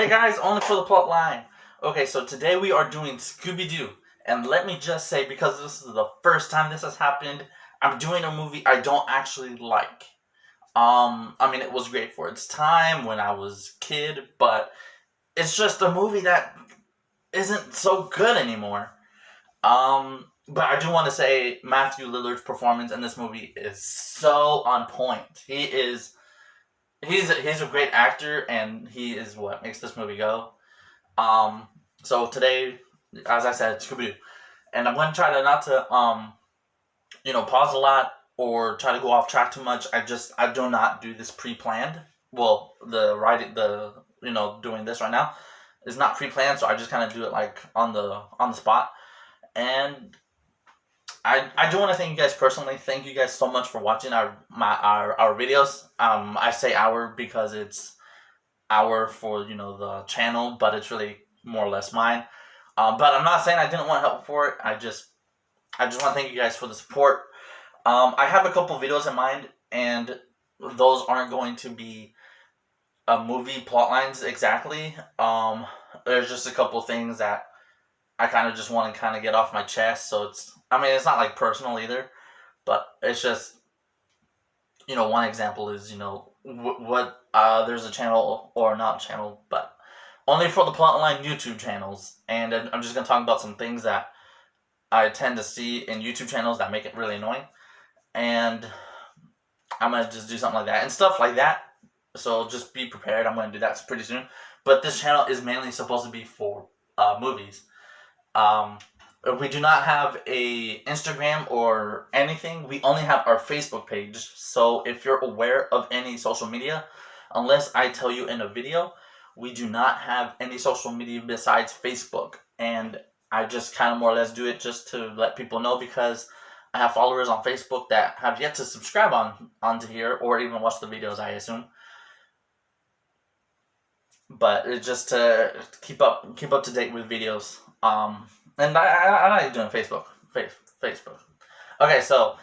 Okay, guys, only for the plot line. Okay, so today we are doing Scooby-Doo. And let me just say, because this is the first time this has happened, I'm doing a movie I don't actually like. I mean, it was great for its time when I was a kid, but it's just a movie that isn't so good anymore. But I do want to say Matthew Lillard's performance in this movie is so on point. He's a great actor, and he is what makes this movie go. So today, as I said, Scooby-Doo, and I'm going to try to not to pause a lot or try to go off track too much. I do not do this pre-planned. Well, doing this right now is not pre-planned, so I just kind of do it like on the spot. And I do want to thank you guys personally. Thank you guys so much for watching our videos. I say our because it's our for the channel, but it's really more or less mine. But I'm not saying I didn't want help for it. I just want to thank you guys for the support. I have a couple videos in mind, and those aren't going to be movie plot lines exactly. There's just a couple things that I kind of just want to kind of get off my chest. So it's not like personal either, but it's just, one example is, there's a channel, or not channel, but only for the Plotline YouTube channels. And I'm just going to talk about some things that I tend to see in YouTube channels that make it really annoying. And I'm going to just do something like that and stuff like that. So just be prepared. I'm going to do that pretty soon. But this channel is mainly supposed to be for movies. We do not have a Instagram or anything. We only have our Facebook page. So if you're aware of any social media, unless I tell you in a video, we do not have any social media besides Facebook. And I just kind of more or less do it just to let people know, because I have followers on Facebook that have yet to subscribe onto here or even watch the videos, I assume. But it's just to keep up to date with videos. And I like doing Facebook. Okay, so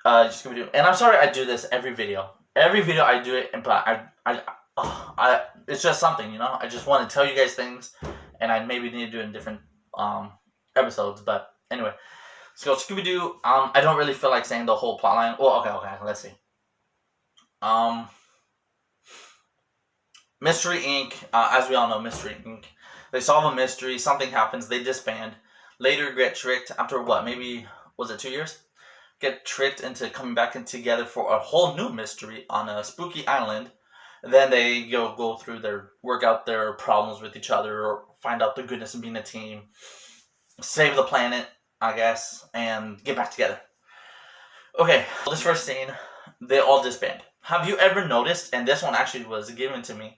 Scooby-Doo. And I'm sorry I do this every video. Every video I do it, but I it's just something, I just want to tell you guys things, and I maybe need to do it in different episodes. But anyway, so Scooby-Doo. I don't really feel like saying the whole plotline. Well, okay, let's see. Mystery Inc. As we all know, Mystery Inc. They solve a mystery, something happens, they disband. Later get tricked after what, maybe, was it 2 years? Get tricked into coming back in together for a whole new mystery on a spooky island. Then they go through work out their problems with each other, or find out the goodness of being a team. Save the planet, I guess, and get back together. Okay, this first scene, they all disband. Have you ever noticed, and this one actually was given to me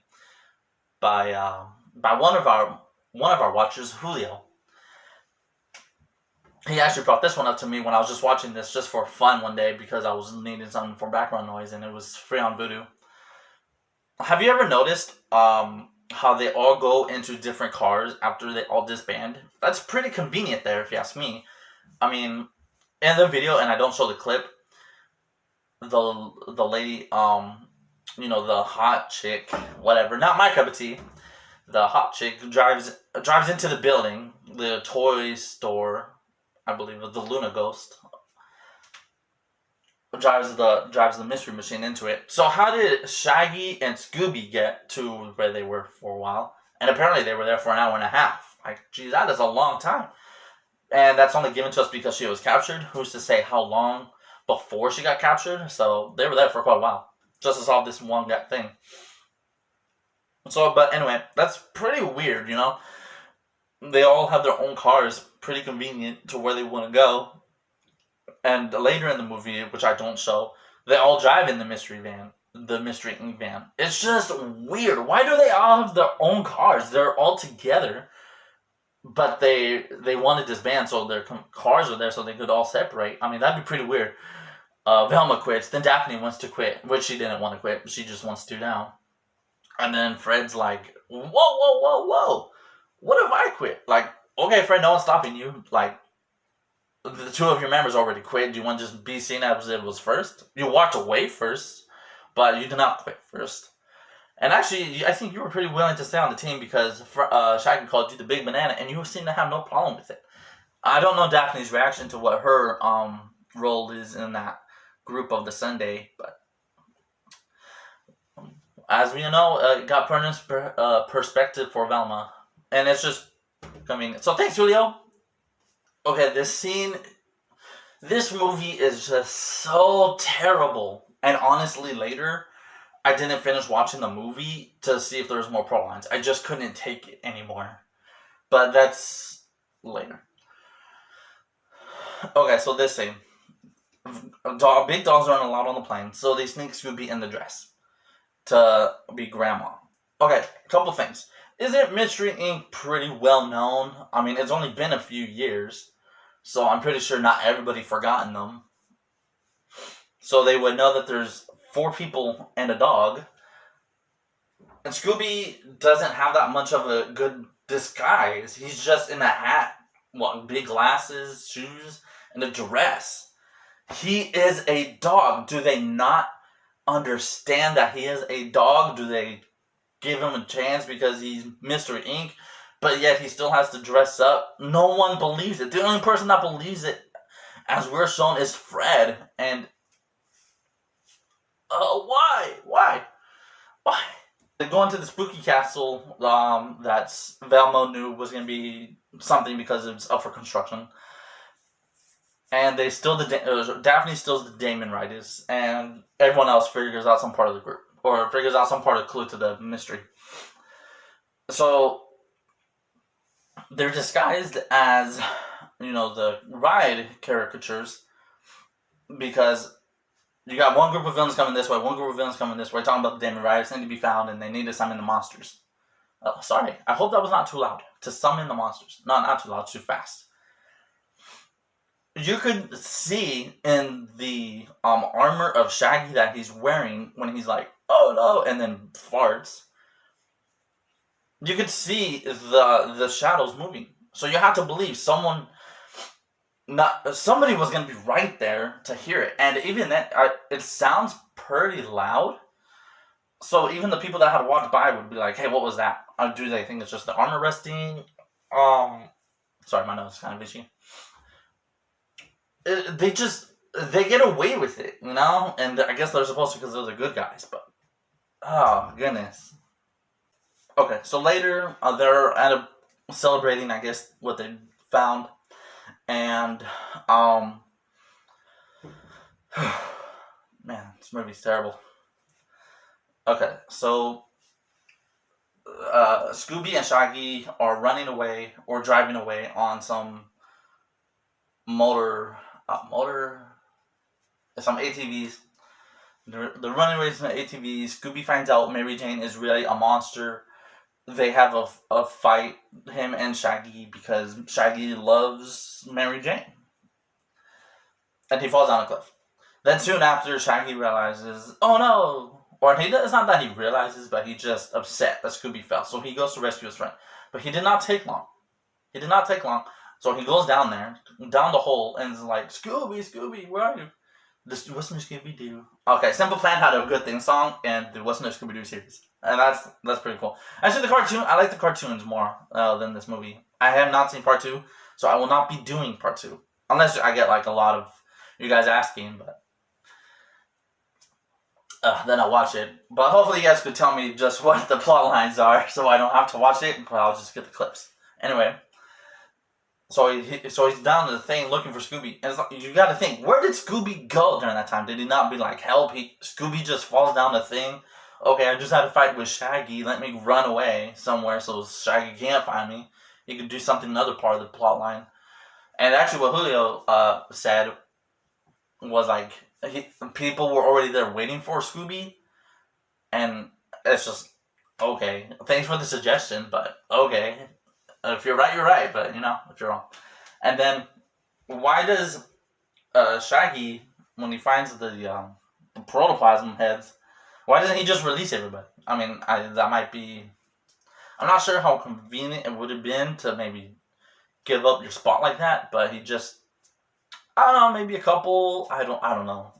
by one of our watchers, Julio. He actually brought this one up to me when I was just watching this just for fun one day, because I was needing something for background noise, and it was free on Vudu. Have you ever noticed how they all go into different cars after they all disband? That's pretty convenient there, if you ask me. I mean, in the video, and I don't show the clip, the lady, the hot chick, whatever, not my cup of tea. The hot chick drives into the building, the toy store, I believe, the Luna Ghost. Drives the mystery machine into it. So how did Shaggy and Scooby get to where they were for a while? And apparently they were there for an hour and a half. Like, geez, that is a long time. And that's only given to us because she was captured. Who's to say how long before she got captured? So they were there for quite a while, just to solve this one thing. So, but anyway, that's pretty weird, They all have their own cars, pretty convenient to where they want to go. And later in the movie, which I don't show, they all drive in the Mystery Inc. van. It's just weird. Why do they all have their own cars? They're all together, but they want to disband, so their cars are there so they could all separate. I mean, that'd be pretty weird. Velma quits, then Daphne wants to quit, which she didn't want to quit, she just wants to now. And then Fred's like, whoa, what if I quit? Like, okay, Fred, no one's stopping you. Like, the two of your members already quit. Do you want to just be seen as it was first? You walked away first, but you did not quit first. And actually, I think you were pretty willing to stay on the team because Shaggy called you the big banana, and you seem to have no problem with it. I don't know Daphne's reaction to what her role is in that group of the Sunday, but as we know, it got Pernod's perspective for Velma, and it's just convenient. So thanks, Julio. Okay, this movie is just so terrible, and honestly, later I didn't finish watching the movie to see if there was more pro lines. I just couldn't take it anymore. But that's later. Okay, so this thing. Big dogs aren't allowed on the plane, so they sneak Scooby in the dress to be grandma. Okay, a couple things. Isn't Mystery Inc. pretty well known? I mean, it's only been a few years, so I'm pretty sure not everybody forgotten them. So they would know that there's 4 people and a dog. And Scooby doesn't have that much of a good disguise. He's just in a hat, big glasses, shoes, and a dress. He is a dog. Do they not understand that he is a dog? Do they give him a chance because he's Mystery Inc., but yet he still has to dress up? No one believes it. The only person that believes it, as we're shown, is Fred. And why? They go into the spooky castle that's Velma knew was going to be something because it's up for construction. And they steal Daphne steals the Damon Riders, and everyone else figures out some part of the group, or figures out some part of the clue to the mystery. So they're disguised as, the ride caricatures, because you got one group of villains coming this way, one group of villains coming this way, talking about the Damon Riders need to be found, and they need to summon the monsters. Oh, sorry, I hope that was not too loud. To summon the monsters. No, not too loud, too fast. You could see in the armor of Shaggy that he's wearing when he's like, oh no, and then farts. You could see the shadows moving. So you have to believe somebody was going to be right there to hear it. And even then, it sounds pretty loud. So even the people that had walked by would be like, hey, what was that? Do they think it's just the armor resting? Sorry, my nose is kind of itchy. They get away with it, and I guess they're supposed to because they're the good guys, but oh goodness. Okay, so later they're celebrating, I guess, what they found, and man, this movie's terrible. Okay, so Scooby and Shaggy are running away or driving away on some some ATVs. They're running away from the ATVs. Scooby finds out Mary Jane is really a monster. They have a fight, him and Shaggy, because Shaggy loves Mary Jane. And he falls down a cliff. Then soon after, Shaggy realizes, oh no! Or it's not that he realizes, but he's just upset that Scooby fell. So he goes to rescue his friend. But he did not take long. So he goes down the hole, and is like, Scooby, where are you? What's in Scooby-Doo? Okay, Simple Plan had a good theme song, and the What's in Scooby-Doo series. And that's pretty cool. Actually, the cartoon, I like the cartoons more than this movie. I have not seen part 2, so I will not be doing part 2. Unless I get like a lot of you guys asking, but then I'll watch it. But hopefully you guys could tell me just what the plot lines are, so I don't have to watch it, but I'll just get the clips. Anyway. So he's down to the thing looking for Scooby. And you got to think, where did Scooby go during that time? Did he not be like, help? Scooby just falls down the thing. Okay, I just had to fight with Shaggy. Let me run away somewhere so Shaggy can't find me. He could do something another part of the plot line. And actually what Julio said was like, people were already there waiting for Scooby. And it's just, okay. Thanks for the suggestion, but okay. If you're right, you're right, but, if you're wrong. And then, why does Shaggy, when he finds the protoplasm heads, why doesn't he just release everybody? I mean, that might be... I'm not sure how convenient it would have been to maybe give up your spot like that, but he just... I don't know, maybe a couple... I don't know.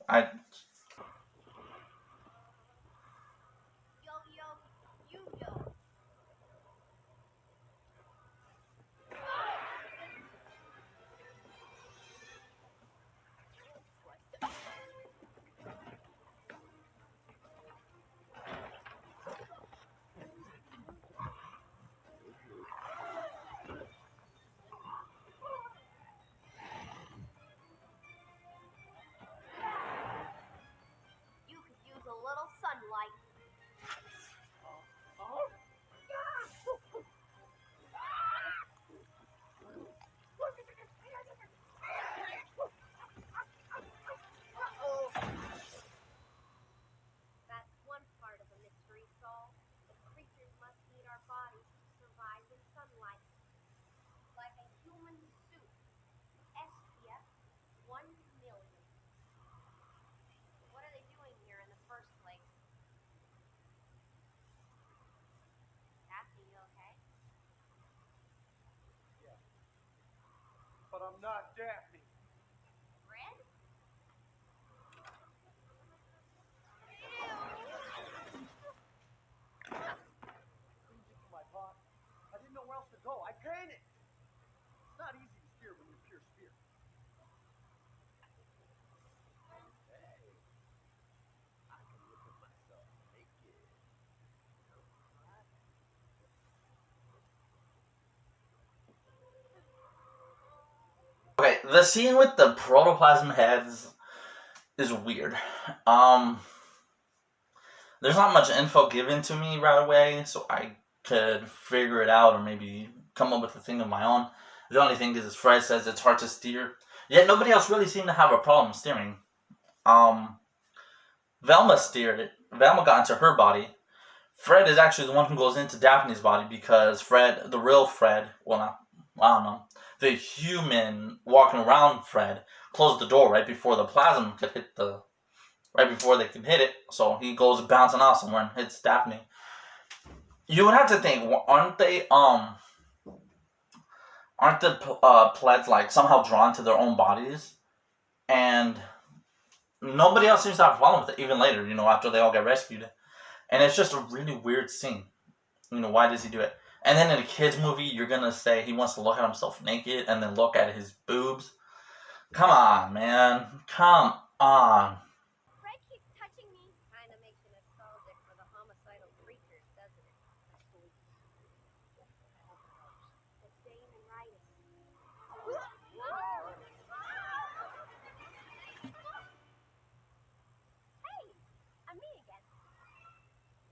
But I'm not Daphne. Red? Squeezed into my pot. I didn't know where else to go. I panicked. It's not easy to steer when you're pure spirit. Hey, I can look at myself naked. Okay, the scene with the protoplasm heads is weird. There's not much info given to me right away, so I could figure it out or maybe come up with a thing of my own. The only thing is, as Fred says, it's hard to steer. Yet nobody else really seemed to have a problem steering. Velma steered it. Velma got into her body. Fred is actually the one who goes into Daphne's body because Fred, the real Fred, well, not, I don't know, the human walking around Fred closed the door right before the plasm could hit right before they could hit it. So he goes bouncing off somewhere and hits Daphne. You would have to think, aren't the pleds like somehow drawn to their own bodies? And nobody else seems to have a problem with it, even later, after they all get rescued. And it's just a really weird scene. Why does he do it? And then in a kid's movie, you're going to say he wants to look at himself naked and then look at his boobs. Come on, man. Come on. Fred keeps touching me. Kind of makes you nostalgic for the homicidal creatures, doesn't it? The Damon Rightus. Hey, I'm me again.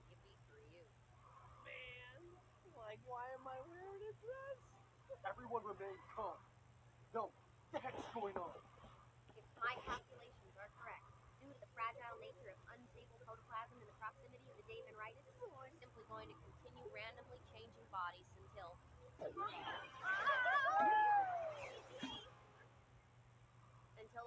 Yippee for you. Man, why am I wearing a dress? Everyone remain calm. No, what the heck's going on? If my calculations are correct, due to the fragile nature of unstable protoplasm in the proximity of the Damon Rightus, we're simply going to continue randomly changing bodies until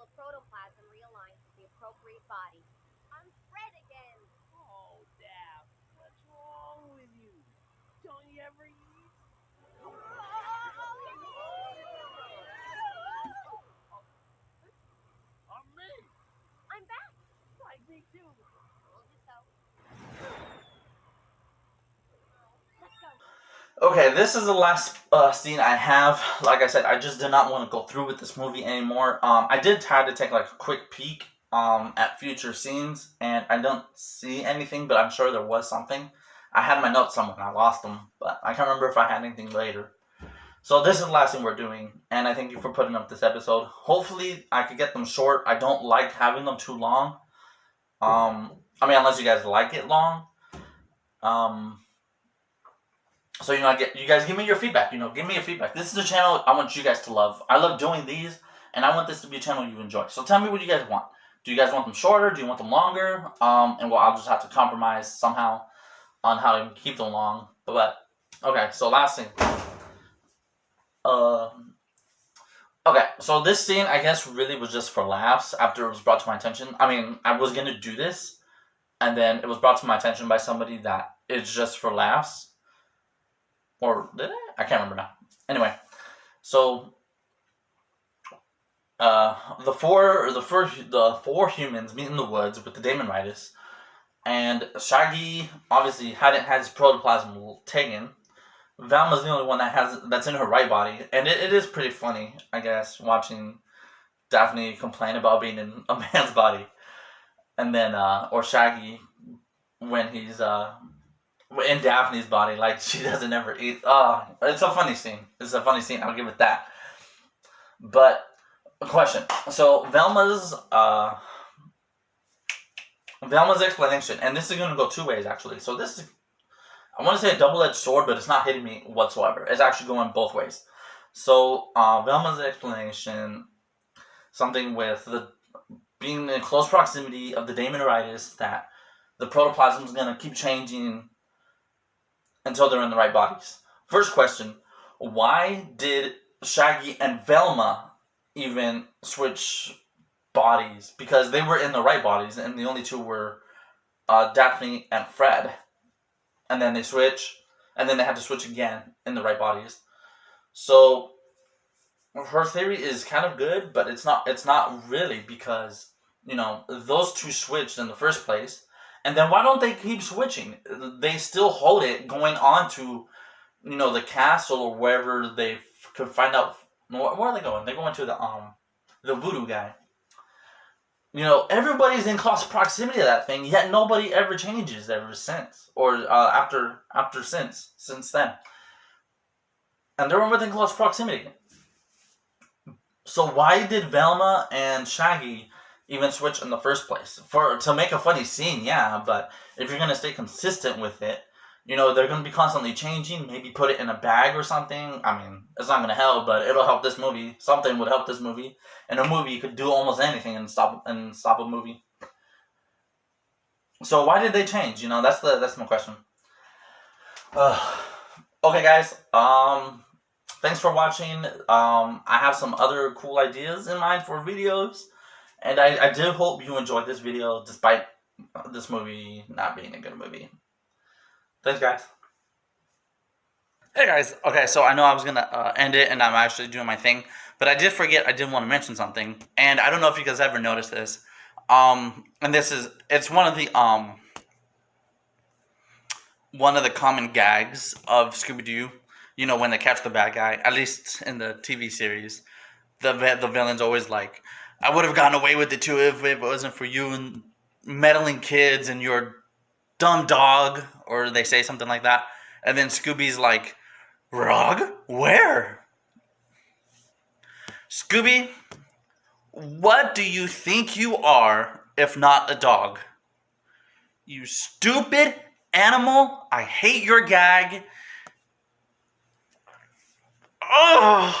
a protoplasm realigns with the appropriate body. I'm Fred again. Oh, Daph, what's wrong with you? Don't you ever eat? I'm me. I'm back. Like me too. Told you so. Let's go. Okay, this is the last scene I have. Like I said, I just did not want to go through with this movie anymore. I did try to take like a quick peek at future scenes, and I don't see anything, but I'm sure there was something. I had my notes somewhere and I lost them, but I can't remember if I had anything later. So this is the last thing we're doing, and I thank you for putting up this episode. Hopefully I could get them short. I don't like having them too long. Unless you guys like it long. So, you guys give me your feedback, give me your feedback. This is a channel I want you guys to love. I love doing these, and I want this to be a channel you enjoy. So tell me what you guys want. Do you guys want them shorter? Do you want them longer? And I'll just have to compromise somehow on how to keep them long. But, okay, so last thing. Okay, so this scene, I guess, really was just for laughs after it was brought to my attention. I was going to do this, and then it was brought to my attention by somebody that it's just for laughs. Or did I? I can't remember now. Anyway, so the four humans meet in the woods with the Damon Rightus, and Shaggy obviously hadn't had his protoplasm taken. Velma's the only one that's in her right body, and it is pretty funny, I guess, watching Daphne complain about being in a man's body, and then or Shaggy when he's in Daphne's body, like she doesn't ever eat. It's a funny scene. I'll give it that. But a question. So Velma's explanation, and this is going to go two ways actually. So this is, I want to say a double-edged sword, but it's not hitting me whatsoever. It's actually going both ways. So Velma's explanation, something with the being in close proximity of the Damon Rightus, that the protoplasm is going to keep changing until they're in the right bodies. First question: why did Shaggy and Velma even switch bodies? Because they were in the right bodies, and the only two were Daphne and Fred. And then they switch, and then they had to switch again in the right bodies. So her theory is kind of good, but it's not. It's not really, because those two switched in the first place, and then why don't they keep switching? They still hold it going on to the castle or wherever they could find out. Where are they going? They're going to the voodoo guy. Everybody's in close proximity to that thing, yet nobody ever changes ever since, or after since then. And they're within close proximity. So why did Velma and Shaggy even switch in the first place? To make a funny scene, yeah, but if you're gonna stay consistent with it, they're gonna be constantly changing. Maybe put it in a bag or something. I mean, it's not gonna help, but it'll help this movie. Something would help this movie. And a movie could do almost anything and stop a movie. So why did they change? That's my question. Okay, guys. Thanks for watching. I have some other cool ideas in mind for videos, and I do hope you enjoyed this video, despite this movie not being a good movie. Thanks, guys. Hey, guys. Okay, so I know I was gonna end it, and I'm actually doing my thing, but I did forget. I did want to mention something, and I don't know if you guys ever noticed this. And it's one of the common gags of Scooby-Doo. When they catch the bad guy, at least in the TV series, the villain's always like, "I would have gotten away with it too if it wasn't for you and meddling kids and your dumb dog," or they say something like that. And then Scooby's like, "Rog? Where?" Scooby, what do you think you are if not a dog? You stupid animal. I hate your gag. Ugh.